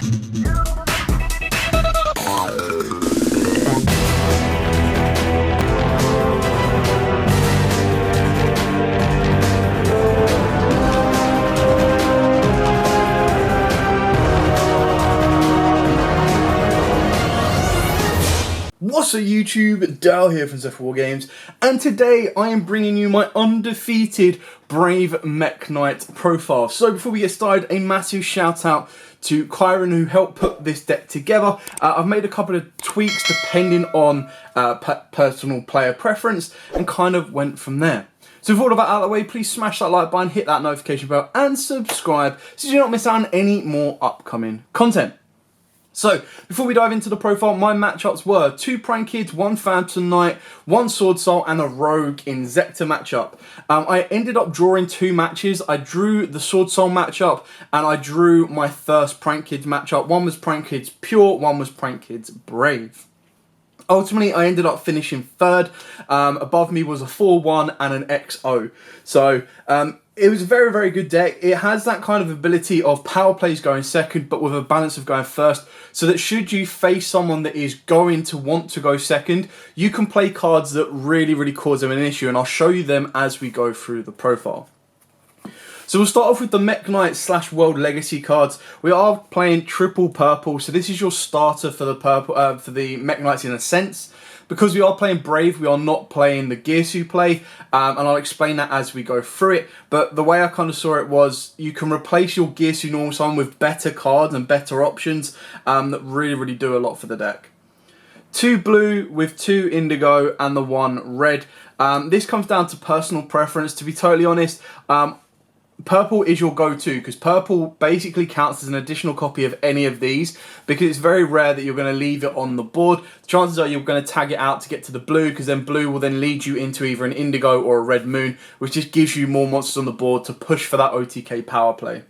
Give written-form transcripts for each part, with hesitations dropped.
What's up YouTube, Dal here from Zephyr War Games, and today I am bringing you my undefeated Brave Mekk Knight profile. So before we get started, a massive shout out to Kyron who helped put this deck together. I've made a couple of tweaks depending on personal player preference and kind of went from there. So with all of that out of the way, please smash that like button, hit that notification bell and subscribe so you do not miss out on any more upcoming content. So, before we dive into the profile, my matchups were 2 Prank Kids, 1 Phantom Knight, 1 Sword Soul, and a Rogue in Zector matchup. I ended up drawing 2 matches. I drew the Sword Soul matchup, and I drew my first Prank Kids matchup. One was Prank Kids Pure, one was Prank Kids Brave. Ultimately, I ended up finishing 3rd. Above me was a 4-1 and an XO. So, it was a very, very good deck. It has that kind of ability of power plays going second, but with a balance of going first, so that should you face someone that is going to want to go second, you can play cards that really, really cause them an issue, and I'll show you them as we go through the profile. So we'll start off with the Mekk Knight / World Legacy cards. We are playing triple purple, so this is your starter for the purple for the Mekk Knights in a sense. Because we are playing Brave, we are not playing the Yugioh play, and I'll explain that as we go through it. But the way I kind of saw it was, you can replace your Yugioh normal summon with better cards and better options that really, really do a lot for the deck. 2 blue with 2 indigo and the 1 red. This comes down to personal preference, to be totally honest. Purple is your go-to because purple basically counts as an additional copy of any of these, because it's very rare that you're going to leave it on the board. The chances are you're going to tag it out to get to the blue, because then blue will then lead you into either an indigo or a red moon, which just gives you more monsters on the board to push for that OTK power play.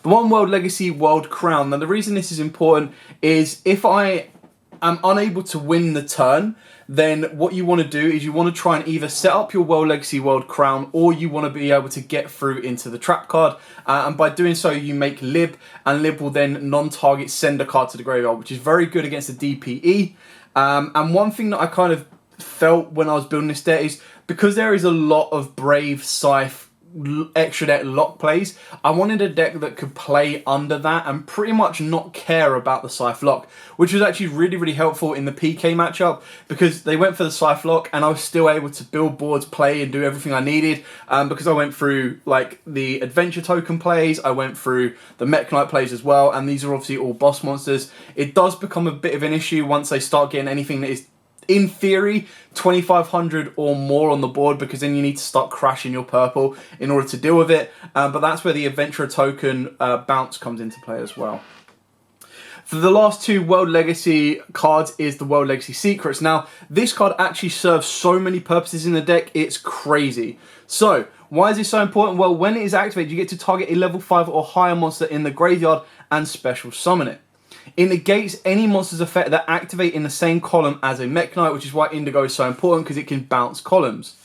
The 1 World Legacy World Crown. Now the reason this is important is if I am unable to win the turn, then what you want to do is you want to try and either set up your World Legacy World Crown, or you want to be able to get through into the trap card. And by doing so, you make Lib, and Lib will then non-target send a card to the graveyard, which is very good against the DPE. And one thing that I kind of felt when I was building this deck is, because there is a lot of Brave, Scythe, extra deck lock plays, I wanted a deck that could play under that and pretty much not care about the Scythe lock, which was actually really, really helpful in the PK matchup, because they went for the Scythe lock and I was still able to build boards, play and do everything I needed, because I went through like the adventure token plays, I went through the Mekk Knight plays as well, and these are obviously all boss monsters. It does become a bit of an issue once they start getting anything that is, in theory, 2,500 or more on the board, because then you need to start crashing your purple in order to deal with it. But that's where the Adventurer token bounce comes into play as well. For the last 2 World Legacy cards is the World Legacy Secrets. Now, this card actually serves so many purposes in the deck, it's crazy. So, why is this so important? Well, when it is activated, you get to target a level 5 or higher monster in the graveyard and special summon it. It negates any monster's effect that activate in the same column as a Mekk Knight, which is why Indigo is so important, because it can bounce columns.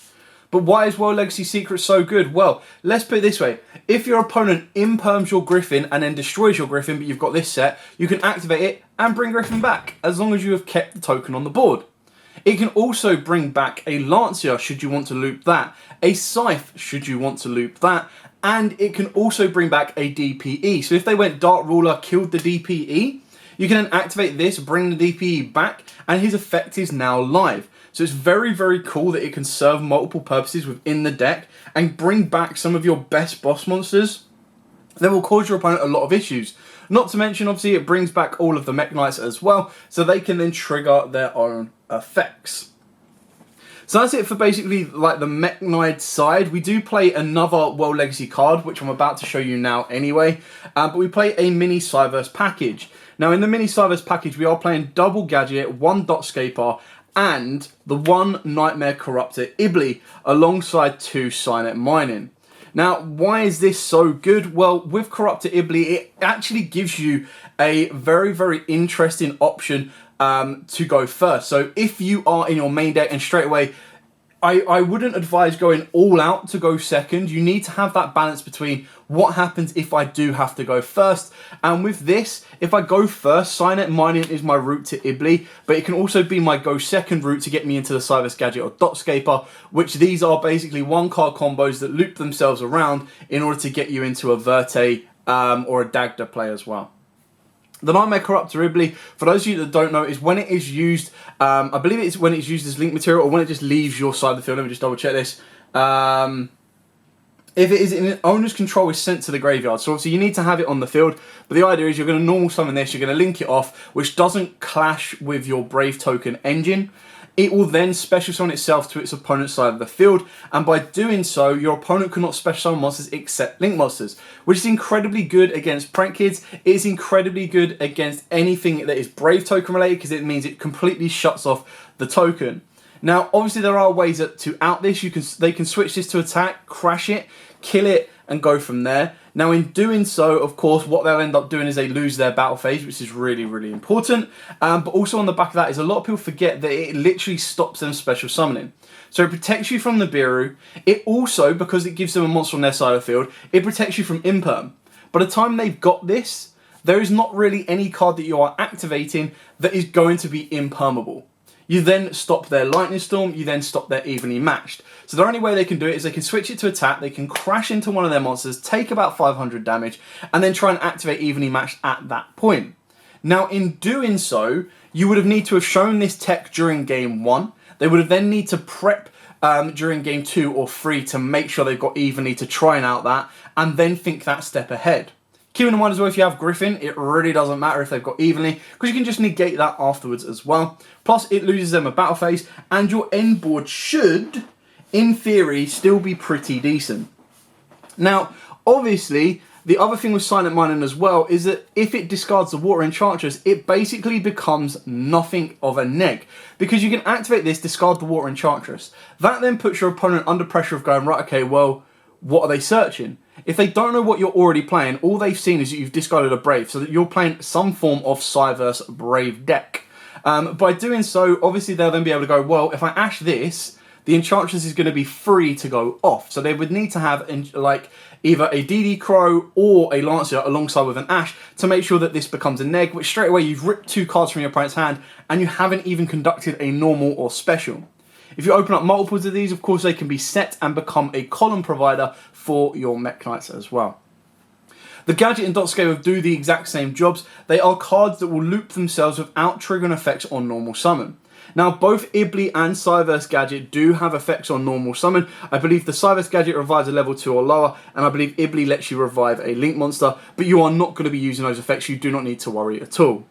But why is World Legacy Secrets so good? Well, let's put it this way. If your opponent imperms your Griffin and then destroys your Griffin, but you've got this set, you can activate it and bring Griffin back, as long as you have kept the token on the board. It can also bring back a Lancia, should you want to loop that, a Scythe, should you want to loop that, and it can also bring back a DPE. So if they went Dark Ruler, killed the DPE, you can then activate this, bring the DPE back, and his effect is now live. So it's very, very cool that it can serve multiple purposes within the deck and bring back some of your best boss monsters that will cause your opponent a lot of issues. Not to mention, obviously, it brings back all of the Mekk Knights as well, so they can then trigger their own effects. So that's it for basically like the Mekk Knight side. We do play another World Legacy card, which I'm about to show you now anyway, but we play a mini Cyverse package. Now in the mini Cyverse package, we are playing double Gadget, 1 Dotscaper, and the 1 Nightmare Corruptor Ibli, alongside 2 Signet Mining. Now, why is this so good? Well, with Corruptor Ibli, it actually gives you a very, very interesting option to go first. So if you are in your main deck and straight away, I wouldn't advise going all out to go second. You need to have that balance between what happens if I do have to go first. And with this, if I go first, Signet Mining is my route to Ibli, but it can also be my go second route to get me into the Cyvus Gadget or Dotscaper, which these are basically one card combos that loop themselves around in order to get you into a Verte or a Dagda play as well. The Nightmare Up to Ibli, for those of you that don't know, is when it is used, I believe it's when it's used as link material or when it just leaves your side of the field. Let me just double check this. If it is in owner's control, is sent to the graveyard. So obviously you need to have it on the field, but the idea is you're going to normal summon this, you're going to link it off, which doesn't clash with your Brave token engine. It will then special summon itself to its opponent's side of the field, and by doing so, your opponent cannot special summon monsters except link monsters, which is incredibly good against prank kids. It is incredibly good against anything that is Brave token related, because it means it completely shuts off the token. Now, obviously, there are ways to out this. They can switch this to attack, crash it, kill it, and go from there. Now, in doing so, of course, what they'll end up doing is they lose their battle phase, which is really, really important. But also on the back of that is a lot of people forget that it literally stops them special summoning. So it protects you from the Biru. It also, because it gives them a monster on their side of the field, it protects you from Imperm. By the time they've got this, there is not really any card that you are activating that is going to be impermeable. You then stop their Lightning Storm, you then stop their Evenly Matched. So the only way they can do it is they can switch it to attack, they can crash into one of their monsters, take about 500 damage, and then try and activate Evenly Matched at that point. Now, in doing so, you would have need to have shown this tech during game 1. They would have then need to prep during game 2 or 3 to make sure they've got Evenly to try and out that, and then think that step ahead. Keep in mind as well, if you have Griffin, it really doesn't matter if they've got Evenly, because you can just negate that afterwards as well. Plus, it loses them a battle phase, and your end board should, in theory, still be pretty decent. Now, obviously, the other thing with Silent Mining as well is that if it discards the Water Enchantress, it basically becomes nothing of a neg, because you can activate this, discard the Water Enchantress. That then puts your opponent under pressure of going, right, okay, well, what are they searching? If they don't know what you're already playing, all they've seen is that you've discarded a Brave, so that you're playing some form of Cyvus Brave deck. By doing so, obviously they'll then be able to go, well, if I ash this, the Enchantress is going to be free to go off. So they would need to have like either a DD Crow or a Lancer alongside with an Ash to make sure that this becomes a neg, which straight away you've ripped 2 cards from your opponent's hand and you haven't even conducted a normal or special. If you open up multiples of these, of course, they can be set and become a column provider for your Mekk Knights as well. The Gadget and Dotscaper do the exact same jobs. They are cards that will loop themselves without triggering effects on normal summon. Now, both Ibli and Cyvus Gadget do have effects on normal summon. I believe the Cyvus Gadget revives a level 2 or lower, and I believe Ibli lets you revive a Link monster, but you are not going to be using those effects. You do not need to worry at all.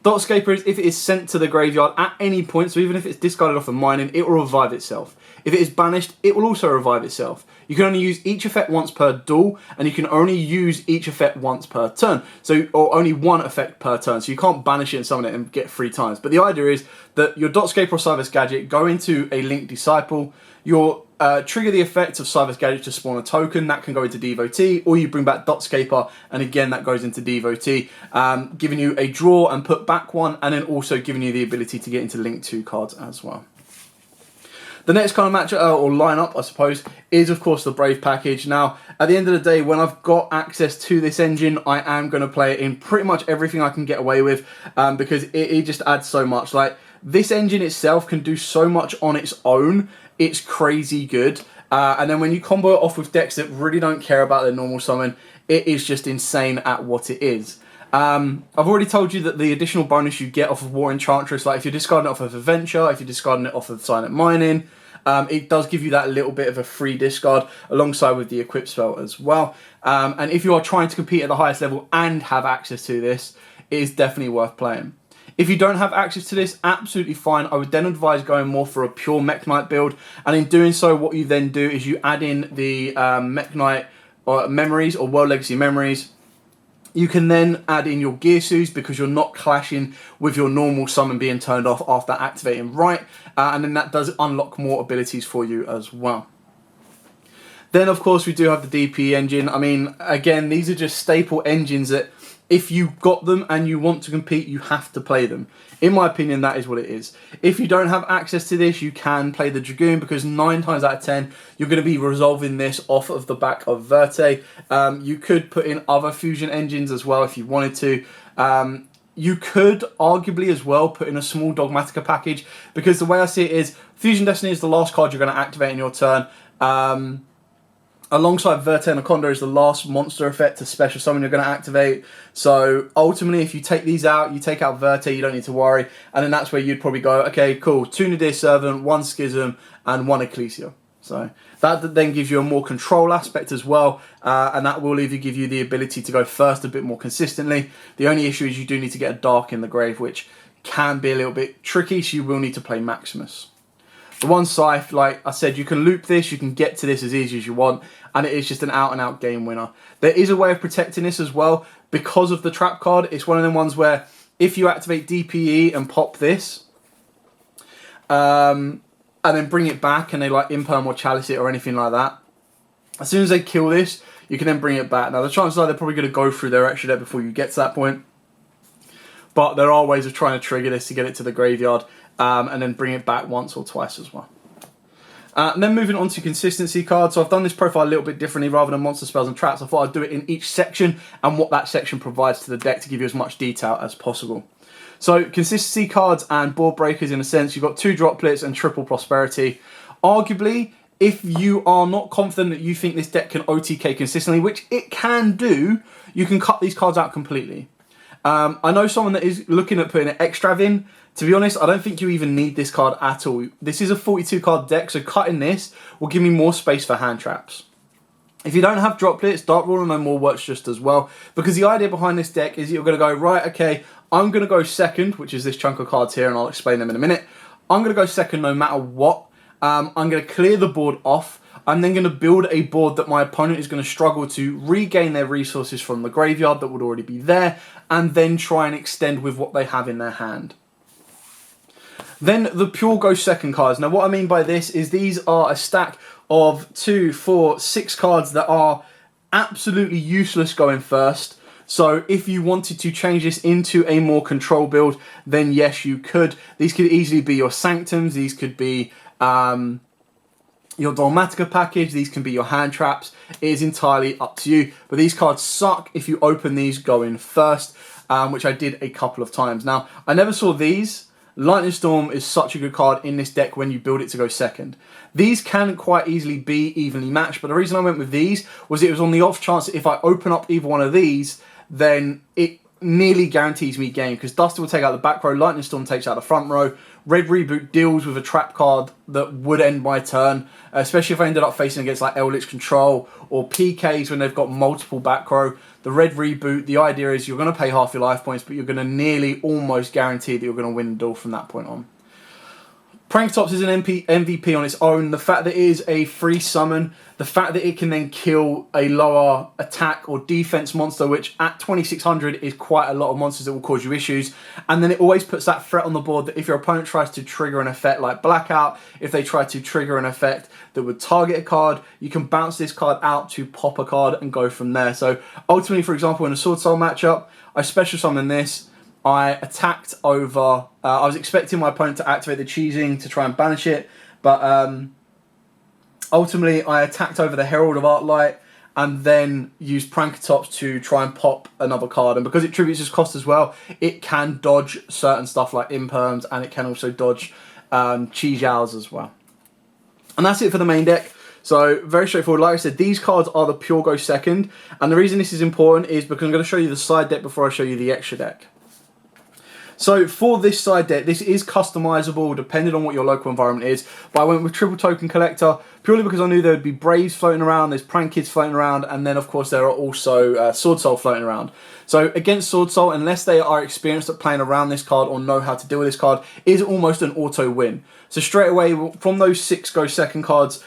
Dotscaper is if it is sent to the graveyard at any point, so even if it's discarded off of mining, it will revive itself. If it is banished, it will also revive itself. You can only use each effect once per duel, and you can only use each effect once per turn. So, or only one effect per turn, so you can't banish it and summon it and get 3 times. But the idea is that your Dotscaper or Cyvus Gadget go into a Link Disciple, your trigger the effect of Cyvus Gadget to spawn a token, that can go into Devotee, or you bring back Dotscaper, and again that goes into Devotee, giving you a draw and put back 1, and then also giving you the ability to get into Link 2 cards as well. The next kind of match or lineup, I suppose, is of course the Brave package. Now, at the end of the day, when I've got access to this engine, I am going to play it in pretty much everything I can get away with, because it just adds so much. Like, this engine itself can do so much on its own. It's crazy good. And then when you combo it off with decks that really don't care about their normal summon, it is just insane at what it is. I've already told you that the additional bonus you get off of War Enchantress, like if you're discarding it off of Adventure, if you're discarding it off of Silent Mining, it does give you that little bit of a free discard alongside with the equip spell as well. And if you are trying to compete at the highest level and have access to this, it is definitely worth playing. If you don't have access to this, absolutely fine. I would then advise going more for a pure Mekk Knight build. And in doing so, what you then do is you add in the Mekk Knight memories or World Legacy memories. You can then add in your Gearsus because you're not clashing with your normal summon being turned off after activating right. And then that does unlock more abilities for you as well. Then, of course, we do have the DPS engine. I mean, again, these are just staple engines that if you've got them and you want to compete, you have to play them. In my opinion, that is what it is. If you don't have access to this, you can play the Dragoon, because 9 times out of 10, you're going to be resolving this off of the back of Verte. You could put in other fusion engines as well if you wanted to. You could arguably as well put in a small Dogmatica package, because the way I see it is Fusion Destiny is the last card you're going to activate in your turn. Alongside Verte Anaconda is the last monster effect to special summon you're going to activate. So ultimately, if you take these out, you take out Verte, you don't need to worry. And then that's where you'd probably go, okay, cool, 2 Nadir Servant, 1 Schism, and 1 Ecclesia. So that then gives you a more control aspect as well, and that will either give you the ability to go first a bit more consistently. The only issue is you do need to get a Dark in the grave, which can be a little bit tricky, so you will need to play Maximus. The one Scythe, like I said, you can loop this, you can get to this as easy as you want, and it is just an out-and-out game winner. There is a way of protecting this as well, because of the trap card. It's one of them ones where if you activate DPE and pop this, and then bring it back and they like Imperm or Chalice it or anything like that, as soon as they kill this, you can then bring it back. Now the chances are they're probably going to go through their extra deck before you get to that point, but there are ways of trying to trigger this to get it to the graveyard, and then bring it back once or twice as well. And then moving on to consistency cards. So I've done this profile a little bit differently. Rather than monster spells and traps, I thought I'd do it in each section and what that section provides to the deck to give you as much detail as possible. So consistency cards and board breakers, in a sense, you've got 2 droplets and triple prosperity. Arguably, if you are not confident that you think this deck can OTK consistently, which it can do, you can cut these cards out completely. I know someone that is looking at putting an Extrav in. To be honest, I don't think you even need this card at all. This is a 42 card deck, so cutting this will give me more space for hand traps. If you don't have droplets, Dark Ruler No More works just as well, because the idea behind this deck is you're going to go, right, okay, I'm going to go second, which is this chunk of cards here, and I'll explain them in a minute. I'm going to go second no matter what. I'm going to clear the board off. I'm then going to build a board that my opponent is going to struggle to regain their resources from the graveyard that would already be there, and then try and extend with what they have in their hand. Then the pure go second cards. Now what I mean by this is these are a stack of 2, 4, 6 cards that are absolutely useless going first. So if you wanted to change this into a more control build, then yes, you could. These could easily be your Sanctums. These could be your Dogmatica package. These can be your hand traps. It is entirely up to you. But these cards suck if you open these going first, which I did a couple of times. Now, I never saw these. Lightning Storm is such a good card in this deck when you build it to go second. These can quite easily be evenly matched, but the reason I went with these was it was on the off chance that if I open up either one of these, then it nearly guarantees me game, because Duster will take out the back row, Lightning Storm takes out the front row, Red Reboot deals with a trap card that would end my turn, especially if I ended up facing against like Eldritch Control or PKs when they've got multiple back row. The Red Reboot, the idea is you're going to pay half your life points, but you're going to nearly almost guarantee that you're going to win the duel from that point on. Pranktops is an MVP on its own. The fact that it is a free summon, the fact that it can then kill a lower attack or defense monster, which at 2600 is quite a lot of monsters that will cause you issues. And then it always puts that threat on the board that if your opponent tries to trigger an effect like Blackout, if they try to trigger an effect that would target a card, you can bounce this card out to pop a card and go from there. So ultimately, for example, in a Sword Soul matchup, I special summon this. I attacked over, I was expecting my opponent to activate the cheesing to try and banish it, but ultimately I attacked over the Herald of Arclight and then used Pranktops to try and pop another card. And because it tributes its cost as well, it can dodge certain stuff like Imperms, and it can also dodge Chi-Zhaos as well. And that's it for the main deck. So very straightforward. Like I said, these cards are the pure go second, and the reason this is important is because I'm going to show you the side deck before I show you the extra deck. So for this side deck, this is customizable depending on what your local environment is. But I went with Triple Token Collector purely because I knew there would be Braves floating around, there's Prank Kids floating around, and then of course there are also Sword Soul floating around. So against Sword Soul, unless they are experienced at playing around this card or know how to deal with this card, is almost an auto win. So straight away, from those 6 go second cards,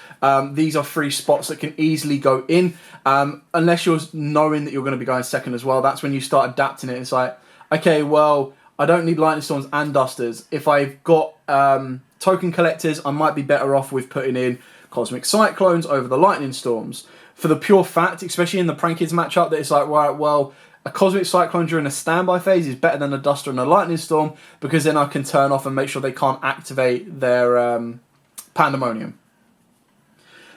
these are 3 spots that can easily go in. Unless you're knowing that you're going to be going second as well, that's when you start adapting it. It's like, okay, well, I don't need Lightning Storms and Dusters. If I've got Token Collectors, I might be better off with putting in Cosmic Cyclones over the Lightning Storms. For the pure fact, especially in the Prank Kids matchup, that it's like, right, well, a Cosmic Cyclone during a standby phase is better than a Duster and a Lightning Storm, because then I can turn off and make sure they can't activate their Pandemonium.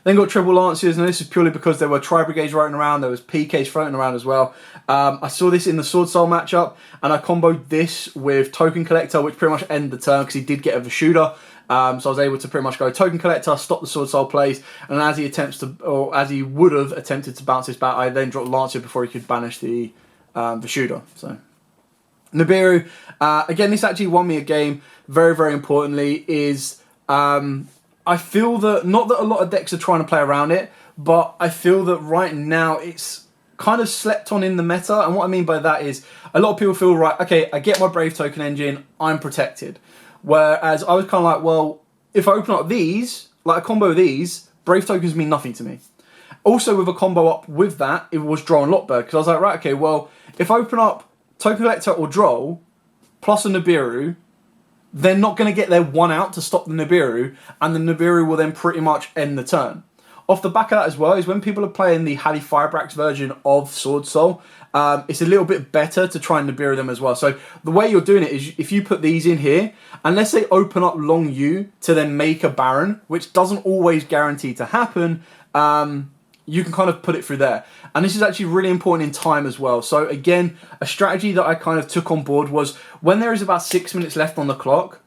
Then got Triple Lancers, and this is purely because there were Tri-Brigades floating around, there was PKs floating around as well. I saw this in the Sword Soul matchup, and I comboed this with Token Collector, which pretty much ended the turn because he did get a Vishuda. So I was able to pretty much go Token Collector, stop the Sword Soul plays, and as he attempts to, or as he would have attempted to bounce this back, I then dropped Lancer before he could banish the Vishuda. So Nibiru, again, this actually won me a game. Very, very importantly, is I feel that, not that a lot of decks are trying to play around it, but I feel that right now it's kind of slept on in the meta. And what I mean by that is a lot of people feel, right, okay, I get my Brave Token Engine, I'm protected. Whereas I was kind of like, well, if I open up these, like a combo of these, Brave Tokens mean nothing to me. Also, with a combo up with that, it was Droll and Lockbird, because I was like, right, okay, well, if I open up Token Collector or Droll, plus a Nibiru, they're not going to get their one out to stop the Nibiru, and the Nibiru will then pretty much end the turn. Off the back of that as well is when people are playing the Halley Firebrax version of Sword Soul, it's a little bit better to try and Nibiru them as well. So the way you're doing it is if you put these in here, unless they open up Long U to then make a Baron, which doesn't always guarantee to happen, you can kind of put it through there. And this is actually really important in time as well. So again, a strategy that I kind of took on board was when there is about 6 minutes left on the clock,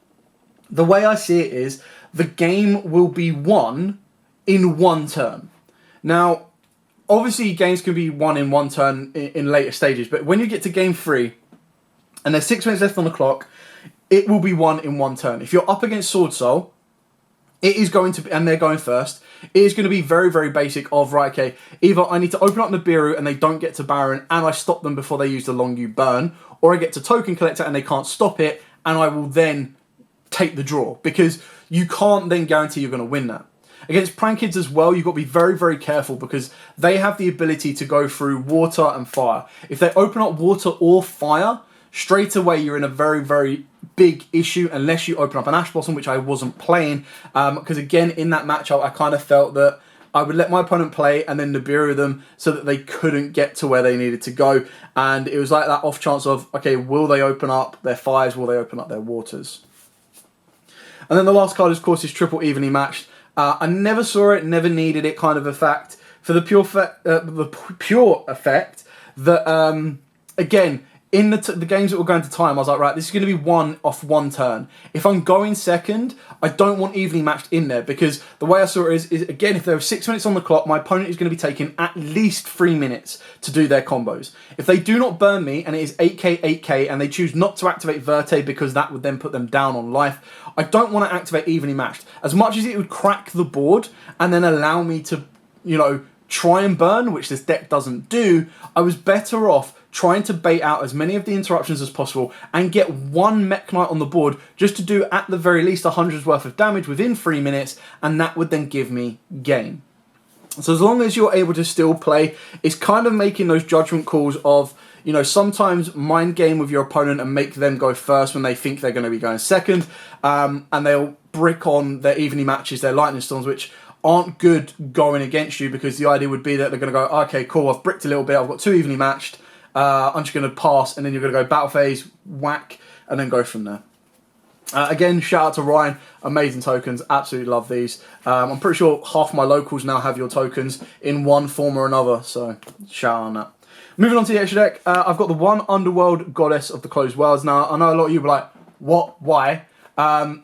the way I see it is the game will be won in one turn. Now, obviously games can be won in one turn in later stages, but when you get to game 3 and there's 6 minutes left on the clock, it will be won in one turn. If you're up against Sword Soul, it is going to be, and they're going first, it is going to be very, very basic of, right, okay, either I need to open up Nibiru and they don't get to Baron and I stop them before they use the Long U burn, or I get to Token Collector and they can't stop it and I will then take the draw, because you can't then guarantee you're going to win that. Against Prankids as well, you've got to be very, very careful because they have the ability to go through water and fire. If they open up water or fire, straight away you're in a very, very big issue unless you open up an Ash Blossom, which I wasn't playing. Because again, in that matchup, I kind of felt that I would let my opponent play and then Nibiru them so that they couldn't get to where they needed to go. And it was like that off chance of, okay, will they open up their fires? Will they open up their waters? And then the last card, of course, is Triple Evenly Matched. I never saw it, never needed it kind of effect for the pure effect that, again, in the games that were going to time, I was like, right, this is going to be won off one turn. If I'm going second, I don't want evenly matched in there, because the way I saw it is again, if there are 6 minutes on the clock, my opponent is going to be taking at least 3 minutes to do their combos. If they do not burn me, and it is 8k, 8k, and they choose not to activate Verte because that would then put them down on life, I don't want to activate evenly matched. As much as it would crack the board and then allow me to, you know, try and burn, which this deck doesn't do, I was better off trying to bait out as many of the interruptions as possible and get one Mekk Knight on the board just to do at the very least 100's worth of damage within 3 minutes, and that would then give me game. So as long as you're able to still play, it's kind of making those judgment calls of, you know, sometimes mind game with your opponent and make them go first when they think they're going to be going second, and they'll brick on their evenly matches, their lightning storms, which aren't good going against you, because the idea would be that they're going to go, okay, cool, I've bricked a little bit, I've got 2 evenly matched, I'm just going to pass, and then you're going to go battle phase, whack, and then go from there. Again, shout out to Ryan, amazing tokens, absolutely love these. I'm pretty sure half my locals now have your tokens in one form or another, so shout out on that. Moving on to the extra deck, I've got the one Underworld Goddess of the Closed Worlds. Now, I know a lot of you were like, what, why?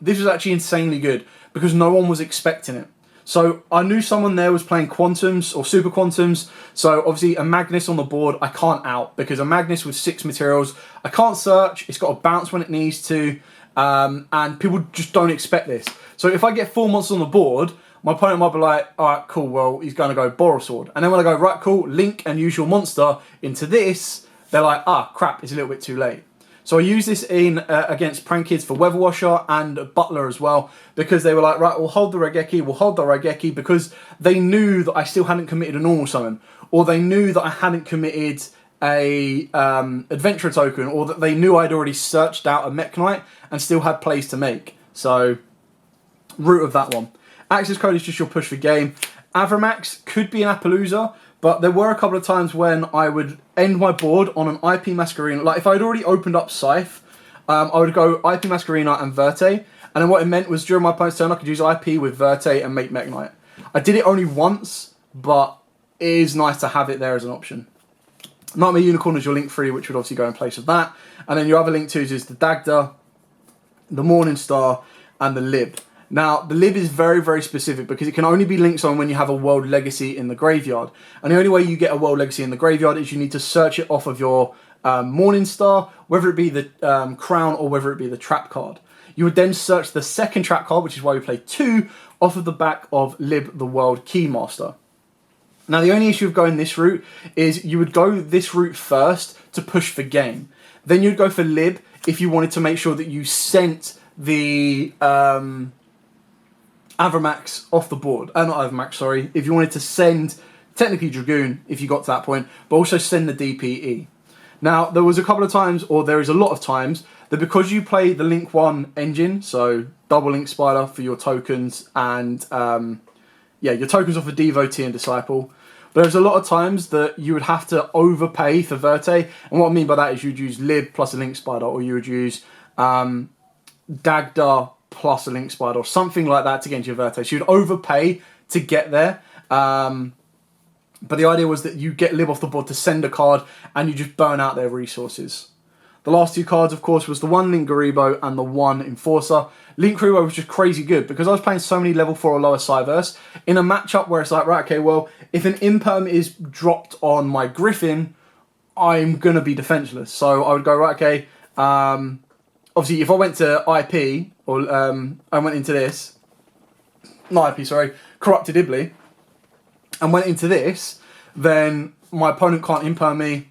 This was actually insanely good, because no one was expecting it. So I knew someone there was playing Quantums or Super Quantums. So obviously a Magnus on the board, I can't out, because a Magnus with 6 materials, I can't search, it's got to bounce when it needs to, and people just don't expect this. So if I get 4 monsters on the board, my opponent might be like, alright, cool, well, he's going to go Boros Sword. And then when I go, right, cool, link and use your monster into this, they're like, ah, crap, it's a little bit too late. So I use this in against Prankids for Weather Washer and Butler as well, because they were like, right, we'll hold the Raigeki, because they knew that I still hadn't committed a normal summon, or they knew that I hadn't committed a Adventurer token, or that they knew I'd already searched out a Mekk Knight and still had plays to make. So, root of that one. Access code is just your push for game. Avramax could be an Appaloosa, but there were a couple of times when I would end my board on an IP Masquerina. Like if I'd already opened up Scythe, I would go IP Masquerina and Verte, and then what it meant was during my opponent's turn I could use IP with Verte and make Mekk Knight. I did it only once, but it is nice to have it there as an option. Nightmare Unicorn is your Link 3, which would obviously go in place of that. And then your other Link 2s is the Dagda, the Morning Star, and the Lib. Now, the Lib is very, very specific because it can only be linked on when you have a World Legacy in the graveyard. And the only way you get a World Legacy in the graveyard is you need to search it off of your Morning Star, whether it be the Crown or whether it be the Trap card. You would then search the second Trap card, which is why we play 2, off of the back of Lib, the World Keymaster. Now, the only issue of going this route is you would go this route first to push for game. Then you'd go for Lib if you wanted to make sure that you sent the Avramax off the board. Not Avramax, sorry. If you wanted to send, technically Dragoon, if you got to that point, but also send the DPE. Now, there was a couple of times, or there is a lot of times, that because you play the Link 1 engine, so double Link Spider for your tokens, and your tokens off of Devotee and Disciple, but there's a lot of times that you would have to overpay for Verte, and what I mean by that is you'd use Lib plus a Link Spider, or you would use Dagda plus a Link Spider, or something like that to get into your Verte. So you'd overpay to get there, but the idea was that you get Lib off the board to send a card, and you just burn out their resources. The last 2 cards, of course, was the 1 Link Garibo and the 1 Enforcer. Link Garibo was just crazy good because I was playing so many level 4 or lower Cyverse in a matchup where it's like, right, okay, well, if an Imperm is dropped on my Griffin, I'm going to be defenseless. So I would go, right, okay, obviously, if I went to IP, or I went into this, not IP, sorry, Corrupted Ibly, and went into this, then my opponent can't Imperm me.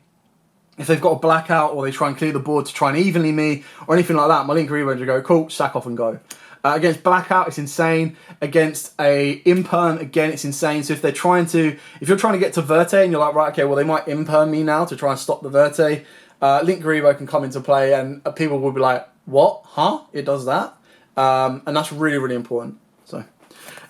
If they've got a blackout or they try and clear the board to try and evenly me or anything like that, my Link Garibo would go, cool, sack off and go. Against blackout, it's insane. Against a Imperm, again, it's insane. So if you're trying to get to Verte and you're like, right, okay, well, they might Imperm me now to try and stop the Verte, Link Garibo can come into play and people will be like, what? Huh? It does that? And that's really, really important. So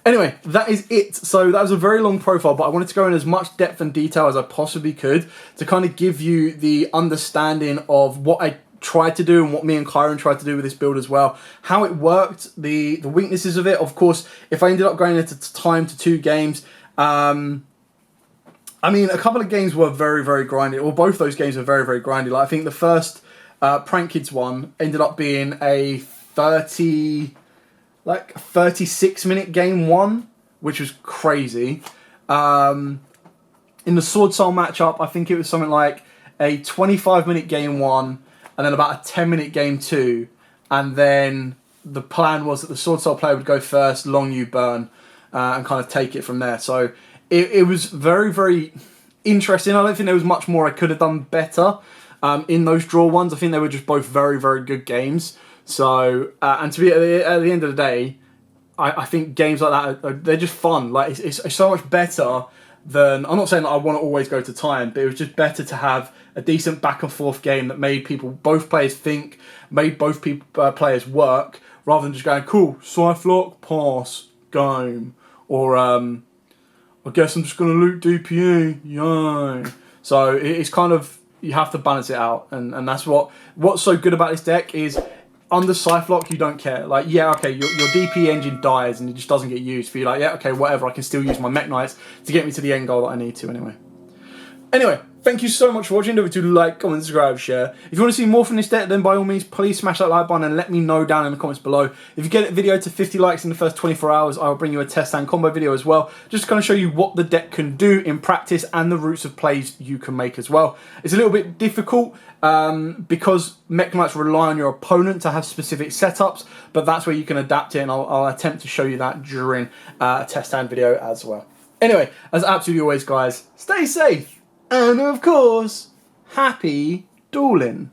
anyway, that is it. So that was a very long profile, but I wanted to go in as much depth and detail as I possibly could to kind of give you the understanding of what I tried to do and what me and Kyron tried to do with this build as well. How it worked, the weaknesses of it. Of course, if I ended up going into time to 2 games, I mean, a couple of games were very, very grindy, or both those games were very, very grindy. Like I think the first Prank Kids one ended up being a 36-minute game 1, which was crazy. In the Sword Soul matchup, I think it was something like a 25-minute game 1, and then about a 10-minute game 2, and then the plan was that the Sword Soul player would go first, long you burn, and kind of take it from there. So it was very, very interesting. I don't think there was much more I could have done better in those draw ones. I think they were just both very, very good games. So, and to be at the end of the day, I think games like that, they're just fun. Like, it's so much better than, I'm not saying that I want to always go to time, but it was just better to have a decent back and forth game that made both players think, made both players work, rather than just going, cool, Scythe pass, game. Or, I guess I'm just going to loot DPE, yay. So, it's kind of, you have to balance it out, and that's what's so good about this deck is, under Scythe Lock, you don't care. Like, yeah, okay, your DP engine dies and it just doesn't get used. But you're like, yeah, okay, whatever, I can still use my Mekk Knights to get me to the end goal that I need to anyway. Anyway, thank you so much for watching. Don't forget to like, comment, subscribe, share. If you want to see more from this deck, then by all means, please smash that like button and let me know down in the comments below. If you get a video to 50 likes in the first 24 hours, I will bring you a test and combo video as well, just to kind of show you what the deck can do in practice and the routes of plays you can make as well. It's a little bit difficult because Mekk Knights rely on your opponent to have specific setups, but that's where you can adapt it, and I'll attempt to show you that during a test hand video as well. Anyway, as absolutely always, guys, stay safe. And of course, happy dueling.